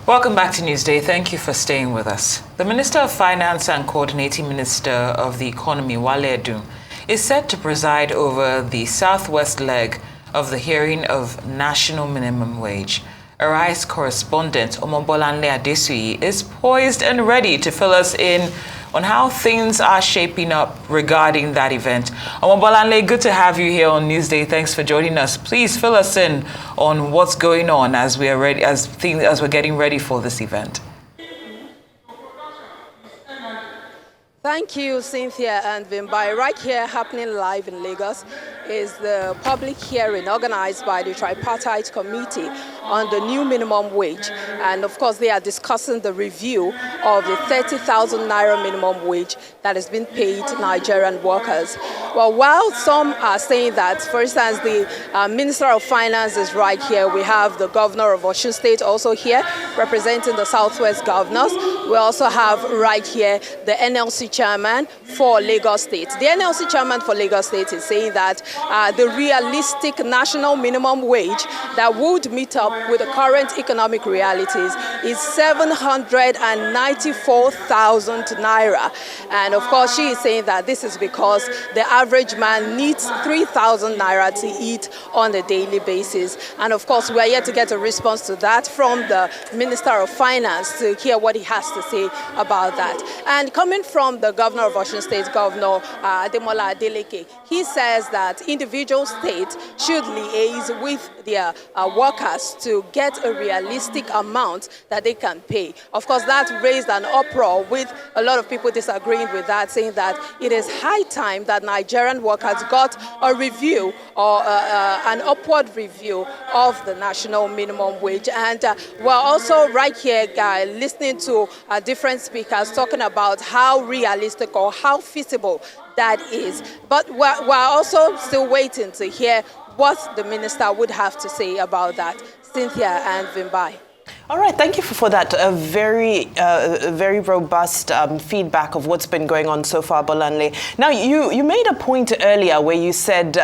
Welcome back to Newsday. Thank you for staying with us. The Minister of Finance and Coordinating Minister of the Economy, Wale Edun, is set to preside over the southwest leg of the hearing of national minimum wage. Arise correspondent Omobolanle Adesuyi is poised and ready to fill us in on how things are shaping up regarding that event. Omobolanle, good to have you here on Newsday. Thanks for joining us. Please fill us in on what's going on as we are ready, as we're getting ready for this event. Thank you, Cynthia and Vimbai. Right here, happening live in Lagos, is the public hearing organized by the Tripartite Committee on the new minimum wage. And of course, they are discussing the review of the 30,000 naira minimum wage that has been paid to Nigerian workers. Well, while some are saying that, for instance, the Minister of Finance is right here. We have the Governor of Osun State also here, representing the Southwest governors. We also have right here the NLC chairman for Lagos State. The NLC chairman for Lagos State is saying that the realistic national minimum wage that would meet up with the current economic realities is 794,000 naira. And of course, she is saying that this is because the average man needs 3,000 naira to eat on a daily basis. And of course, we are yet to get a response to that from the Minister of Finance to hear what he has to say about that. And coming from the Governor of Osun State, Governor Ademola Adeleke, he says that individual states should liaise with their workers to get a realistic amount that they can pay. Of course, that raised an uproar with a lot of people disagreeing with that, saying that it is high time that Nigerian workers got a review or an upward review of the national minimum wage. And we're also right here listening to different speakers talking about how realistic or how feasible that is. But we're also still waiting to hear what the minister would have to say about that. Cynthia and Vimbai. All right, thank you for that very robust feedback of what's been going on so far, Bolanle. Now, you made a point earlier where you said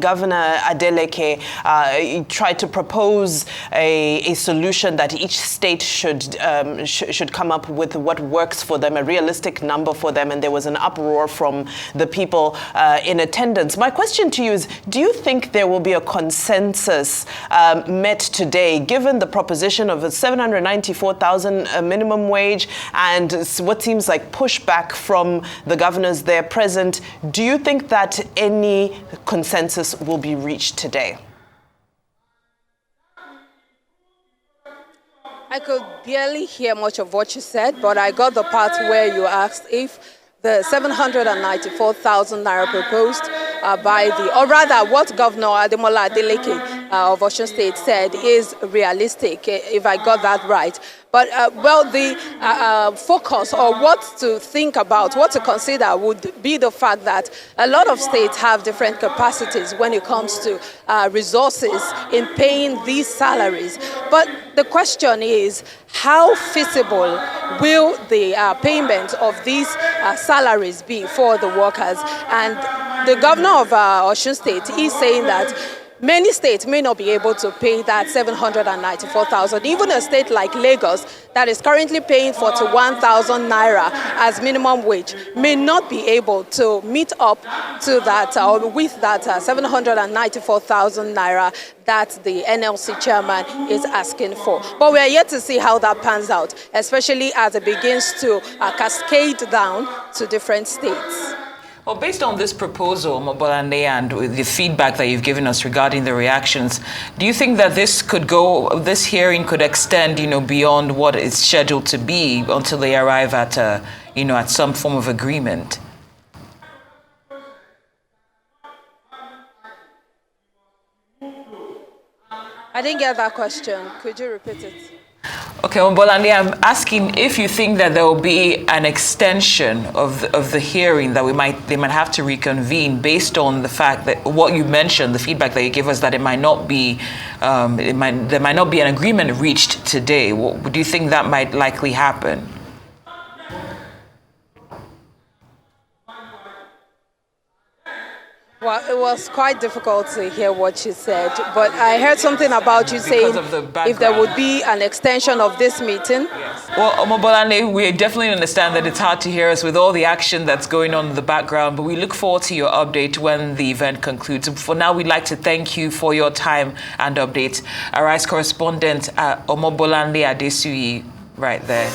Governor Adeleke tried to propose a solution that each state should come up with what works for them, a realistic number for them, and there was an uproar from the people in attendance. My question to you is, do you think there will be a consensus met today, given the proposition of a 794,000 minimum wage and what seems like pushback from the governors there present? Do you think that any consensus will be reached today? I could barely hear much of what you said, but I got the part where you asked if the 794,000 naira proposed by or rather what Governor Ademola Adeleke of Osun State said is realistic, if I got that right. But, well, the focus or what to think about, what to consider would be the fact that a lot of states have different capacities when it comes to resources in paying these salaries. But the question is, how feasible will the payment of these salaries be for the workers? And the governor of Osun State is saying that many states may not be able to pay that 794,000. Even a state like Lagos, that is currently paying 41,000 naira as minimum wage, may not be able to meet up to that or with that 794,000 naira that the NLC chairman is asking for. But we are yet to see how that pans out, especially as it begins to cascade down to different states. Well, based on this proposal, Mobolande, and with the feedback that you've given us regarding the reactions, do you think that this hearing could extend, beyond what it's scheduled to be until they arrive at, at some form of agreement? I didn't get that question. Could you repeat it? Okay, Bolande, I'm asking if you think that there will be an extension of the hearing, that they might have to reconvene based on the fact that what you mentioned, the feedback that you gave us, that it might not be, there might not be an agreement reached today. Do you think that might likely happen? Well, it was quite difficult to hear what she said, but I heard something about you saying if there would be an extension of this meeting. Yes. Well, Omobolane, we definitely understand that it's hard to hear us with all the action that's going on in the background, but we look forward to your update when the event concludes. For now, we'd like to thank you for your time and update. Arise correspondent Omobolane Adesuyi, right there.